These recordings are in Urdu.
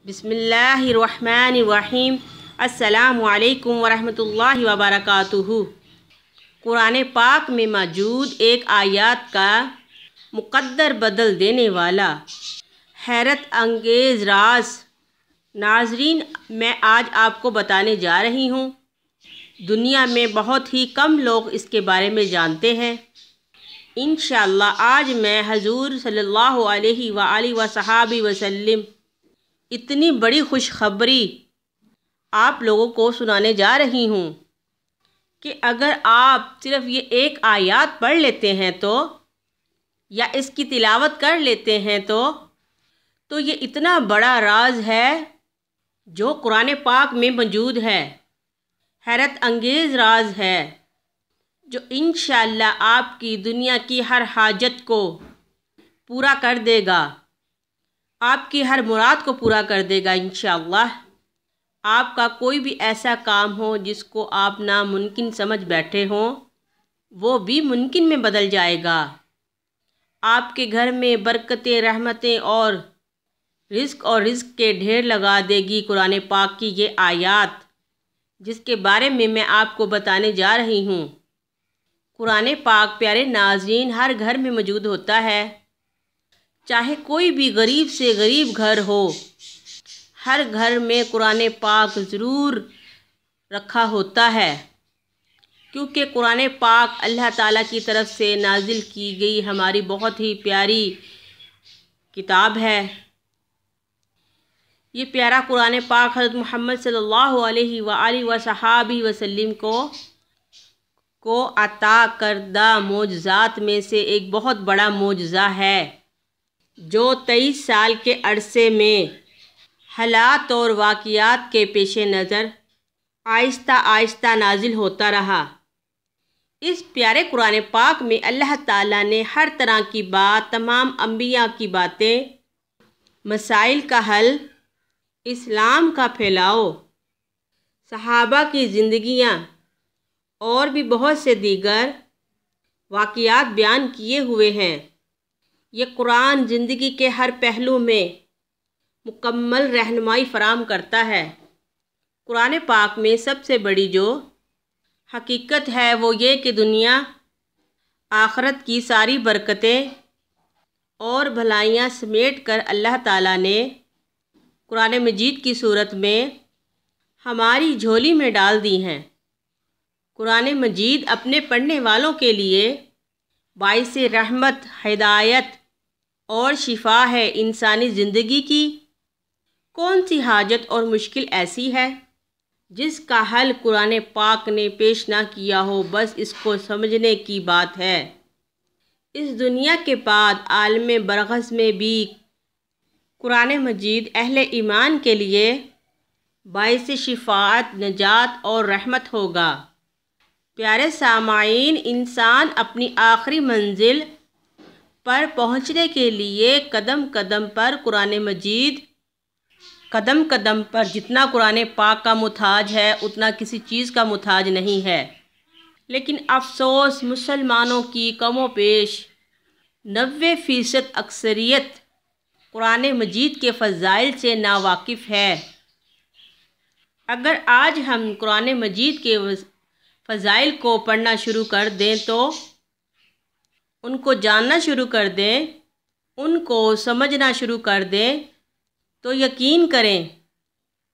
بسم اللہ الرحمن الرحیم۔ السلام علیکم ورحمۃ اللہ وبرکاتہ۔ قرآن پاک میں موجود ایک آیات کا مقدر بدل دینے والا حیرت انگیز راز ناظرین میں آج آپ کو بتانے جا رہی ہوں۔ دنیا میں بہت ہی کم لوگ اس کے بارے میں جانتے ہیں۔ انشاءاللہ آج میں حضور صلی اللہ علیہ وآلہ وصحبہ وسلم اتنی بڑی خوشخبری آپ لوگوں کو سنانے جا رہی ہوں کہ اگر آپ صرف یہ ایک آیات پڑھ لیتے ہیں تو یا اس کی تلاوت کر لیتے ہیں تو یہ اتنا بڑا راز ہے جو قرآن پاک میں موجود ہے، حیرت انگیز راز ہے جو انشاءاللہ آپ کی دنیا کی ہر حاجت کو پورا کر دے گا، آپ کی ہر مراد کو پورا کر دے گا انشاءاللہ۔ آپ کا کوئی بھی ایسا کام ہو جس کو آپ ناممکن سمجھ بیٹھے ہوں وہ بھی ممکن میں بدل جائے گا۔ آپ کے گھر میں برکتیں، رحمتیں اور رزق کے ڈھیر لگا دے گی قرآن پاک کی یہ آیات جس کے بارے میں آپ کو بتانے جا رہی ہوں۔ قرآن پاک پیارے ناظرین ہر گھر میں موجود ہوتا ہے، چاہے کوئی بھی غریب سے غریب گھر ہو، ہر گھر میں قرآن پاک ضرور رکھا ہوتا ہے، کیونکہ قرآن پاک اللہ تعالیٰ کی طرف سے نازل کی گئی ہماری بہت ہی پیاری کتاب ہے۔ یہ پیارا قرآن پاک حضرت محمد صلی اللہ علیہ وآلہ وصحبہ وسلم کو عطا کردہ معجزات میں سے ایک بہت بڑا معجزہ ہے جو 23 سال کے عرصے میں حالات اور واقعات کے پیش نظر آہستہ آہستہ نازل ہوتا رہا۔ اس پیارے قرآن پاک میں اللہ تعالیٰ نے ہر طرح کی بات، تمام انبیاء کی باتیں، مسائل کا حل، اسلام کا پھیلاؤ، صحابہ کی زندگیاں اور بھی بہت سے دیگر واقعات بیان کیے ہوئے ہیں۔ یہ قرآن زندگی کے ہر پہلو میں مکمل رہنمائی فراہم کرتا ہے۔ قرآن پاک میں سب سے بڑی جو حقیقت ہے وہ یہ کہ دنیا آخرت کی ساری برکتیں اور بھلائیاں سمیٹ کر اللہ تعالیٰ نے قرآن مجید کی صورت میں ہماری جھولی میں ڈال دی ہیں۔ قرآن مجید اپنے پڑھنے والوں کے لیے باعث رحمت، ہدایت اور شفا ہے۔ انسانی زندگی کی کون سی حاجت اور مشکل ایسی ہے جس کا حل قرآن پاک نے پیش نہ کیا ہو، بس اس کو سمجھنے کی بات ہے۔ اس دنیا کے بعد عالم برزخ میں بھی قرآن مجید اہل ایمان کے لیے باعث شفاعت، نجات اور رحمت ہوگا۔ پیارے سامعین، انسان اپنی آخری منزل پر پہنچنے کے لیے قدم قدم پر جتنا قرآن پاک کا محتاج ہے اتنا کسی چیز کا محتاج نہیں ہے۔ لیکن افسوس مسلمانوں کی کم و بیش 90% اکثریت قرآن مجید کے فضائل سے ناواقف ہے۔ اگر آج ہم قرآن مجید کے فضائل کو پڑھنا شروع کر دیں تو ان کو جاننا شروع کر دیں، ان کو سمجھنا شروع کر دیں تو یقین کریں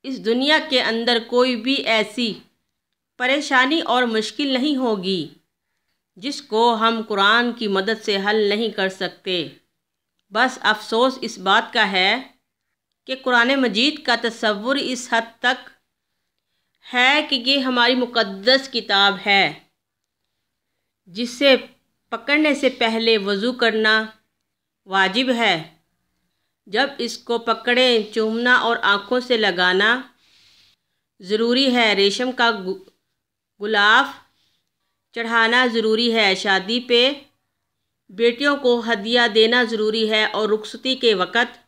اس دنیا کے اندر کوئی بھی ایسی پریشانی اور مشکل نہیں ہوگی جس کو ہم قرآن کی مدد سے حل نہیں کر سکتے۔ بس افسوس اس بات کا ہے کہ قرآن مجید کا تصور اس حد تک ہے کہ یہ ہماری مقدس کتاب ہے جسے پکڑنے سے پہلے وضو کرنا واجب ہے۔ جب اس کو پکڑیں چومنا اور آنکھوں سے لگانا ضروری ہے، ریشم کا غلاف چڑھانا ضروری ہے، شادی پہ بیٹیوں کو ہدیہ دینا ضروری ہے اور رخصتی کے وقت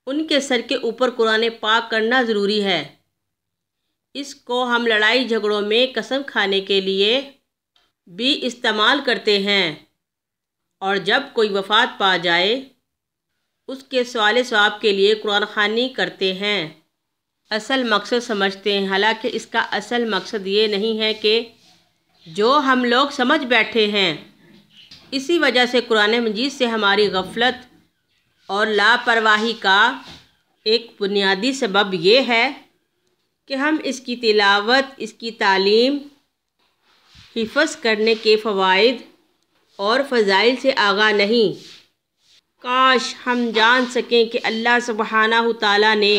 ان کے سر کے اوپر قرآن پاک کرنا ضروری ہے۔ اس کو ہم لڑائی جھگڑوں میں قسم کھانے کے لیے بھی استعمال کرتے ہیں، اور جب کوئی وفات پا جائے اس کے سوال ثواب کے لیے قرآن خوانی کرتے ہیں، اصل مقصد سمجھتے ہیں، حالانکہ اس کا اصل مقصد یہ نہیں ہے کہ جو ہم لوگ سمجھ بیٹھے ہیں۔ اسی وجہ سے قرآن مجید سے ہماری غفلت اور لاپرواہی کا ایک بنیادی سبب یہ ہے کہ ہم اس کی تلاوت، اس کی تعلیم، حفظ کرنے کے فوائد اور فضائل سے آگاہ نہیں۔ کاش ہم جان سکیں کہ اللہ سبحانہ تعالیٰ نے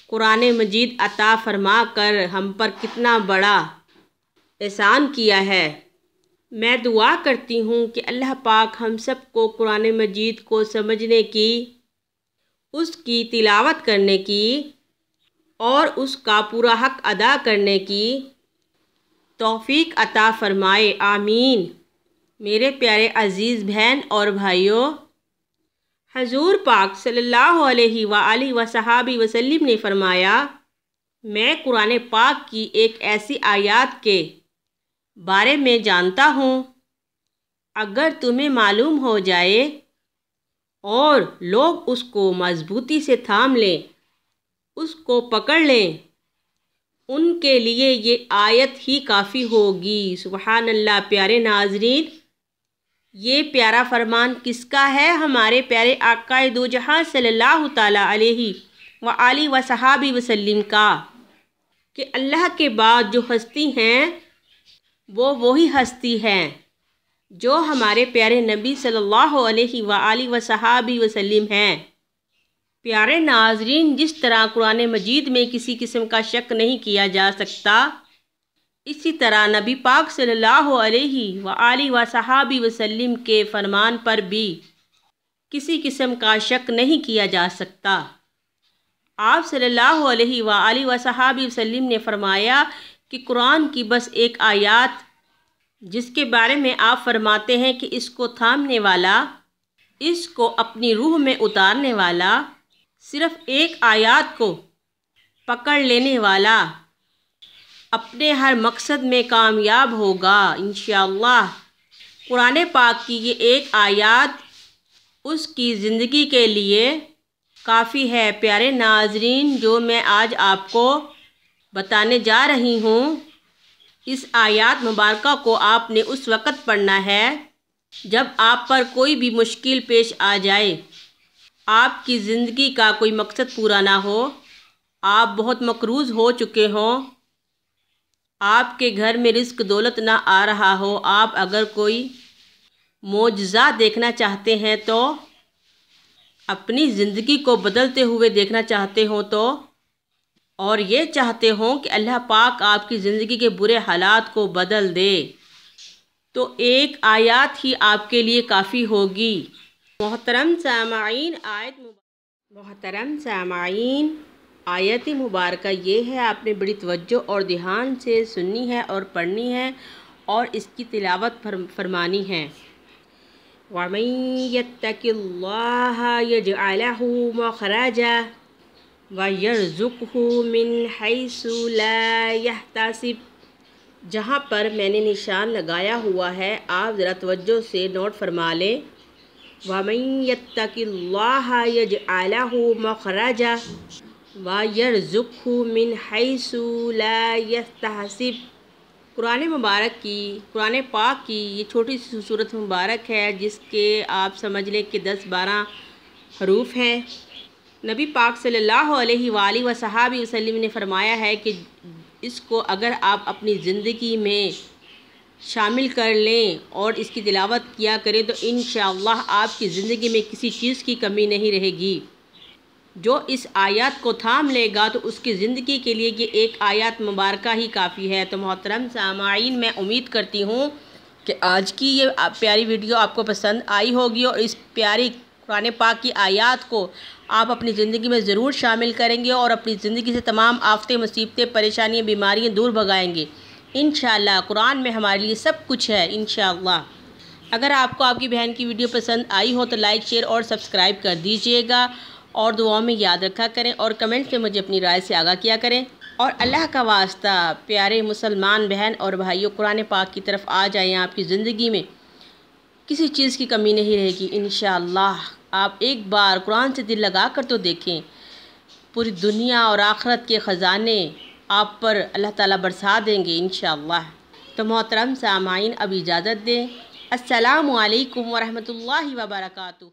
قرآن مجید عطا فرما کر ہم پر کتنا بڑا احسان کیا ہے۔ میں دعا کرتی ہوں کہ اللہ پاک ہم سب کو قرآن مجید کو سمجھنے کی، اس کی تلاوت کرنے کی اور اس کا پورا حق ادا کرنے کی توفیق عطا فرمائے، آمین۔ میرے پیارے عزیز بہن اور بھائیوں، حضور پاک صلی اللہ علیہ وآلہ وصحبہ وسلم نے فرمایا، میں قرآن پاک کی ایک ایسی آیات کے بارے میں جانتا ہوں، اگر تمہیں معلوم ہو جائے اور لوگ اس کو مضبوطی سے تھام لیں، اس کو پکڑ لیں، ان کے لیے یہ آیت ہی کافی ہوگی۔ سبحان اللہ۔ پیارے ناظرین، یہ پیارا فرمان کس کا ہے؟ ہمارے پیارے آقا دو جہاں صلی اللہ تعالیٰ علیہ وآلہ وصحبہ وسلم کا، کہ اللہ کے بعد جو ہستی ہیں وہ وہی ہستی ہیں جو ہمارے پیارے نبی صلی اللہ علیہ وآلہ وصحبہ وسلم ہیں۔ پیارے ناظرین، جس طرح قرآن مجید میں کسی قسم کا شک نہیں کیا جا سکتا، اسی طرح نبی پاک صلی اللہ علیہ وآلہ وصحبہ وسلم کے فرمان پر بھی کسی قسم کا شک نہیں کیا جا سکتا۔ آپ صلی اللہ علیہ وآلہ وصحبہ وسلم نے فرمایا کہ قرآن کی بس ایک آیات جس کے بارے میں آپ فرماتے ہیں کہ اس کو تھامنے والا، اس کو اپنی روح میں اتارنے والا، صرف ایک آیات کو پکڑ لینے والا اپنے ہر مقصد میں کامیاب ہوگا انشاءاللہ۔ قرآن پاک کی یہ ایک آیات اس کی زندگی کے لیے کافی ہے۔ پیارے ناظرین، جو میں آج آپ کو بتانے جا رہی ہوں، اس آیات مبارکہ کو آپ نے اس وقت پڑھنا ہے جب آپ پر کوئی بھی مشکل پیش آ جائے، آپ کی زندگی کا کوئی مقصد پورا نہ ہو، آپ بہت مقروض ہو چکے ہوں، آپ کے گھر میں رزق دولت نہ آ رہا ہو، آپ اگر کوئی معجزہ دیکھنا چاہتے ہیں تو، اپنی زندگی کو بدلتے ہوئے دیکھنا چاہتے ہوں تو، اور یہ چاہتے ہوں کہ اللہ پاک آپ کی زندگی کے برے حالات کو بدل دے، تو ایک آیات ہی آپ کے لیے کافی ہوگی۔ محترم سامعین، آیت مبارکہ یہ ہے، آپ نے بڑی توجہ اور دھیان سے سننی ہے اور پڑھنی ہے اور اس کی تلاوت فرمانی ہے۔ وَمَن يَتَّقِ اللَّهَ يَجْعَل لَّهُ مَخْرَجًا وَيَرْزُقْهُ مِنْ حَيْثُ لَا يَحْتَسِبُ، جہاں پر میں نے نشان لگایا ہوا ہے آپ ذرا توجہ سے نوٹ فرما لیں۔ وَمَن يَتَّقِ اللَّهَ يَجْعَل لَّهُ مَخْرَجًا وَيَرْزُقْهُ مِنْ حَيْثُ لَا يَحْتَسِبُ۔ قرآن پاک کی یہ چھوٹی سی سورت مبارک ہے جس کے آپ سمجھ لیں کہ 10-12 حروف ہیں۔ نبی پاک صلی اللہ علیہ وآلہ وصحبہ وسلم نے فرمایا ہے کہ اس کو اگر آپ اپنی زندگی میں شامل کر لیں اور اس کی تلاوت کیا کریں تو انشاءاللہ آپ کی زندگی میں کسی چیز کی کمی نہیں رہے گی۔ جو اس آیات کو تھام لے گا تو اس کی زندگی کے لیے یہ ایک آیات مبارکہ ہی کافی ہے۔ تو محترم سامعین، میں امید کرتی ہوں کہ آج کی یہ پیاری ویڈیو آپ کو پسند آئی ہوگی اور اس پیاری قرآن پاک کی آیات کو آپ اپنی زندگی میں ضرور شامل کریں گے اور اپنی زندگی سے تمام آفتیں، مصیبتیں، پریشانیاں، بیماریاں دور بھگائیں گے انشاءاللہ۔ قرآن میں ہمارے لیے سب کچھ ہے انشاءاللہ۔ اگر آپ کو آپ کی بہن کی ویڈیو پسند آئی ہو تو لائک، شیئر اور سبسکرائب کر دیجئے گا اور دعاؤں میں یاد رکھا کریں اور کمنٹ سے مجھے اپنی رائے سے آگاہ کیا کریں۔ اور اللہ کا واسطہ پیارے مسلمان بہن اور بھائیوں، قرآن پاک کی طرف آ جائیں، آپ کی زندگی میں کسی چیز کی کمی نہیں رہے گی انشاءاللہ۔ آپ ایک بار قرآن سے دل لگا کر تو دیکھیں، پوری دنیا اور آخرت کے خزانے آپ پر اللہ تعالیٰ برسا دیں گے انشاءاللہ۔ تو محترم سامعین اب اجازت دیں، السلام علیکم ورحمۃ اللہ وبرکاتہ۔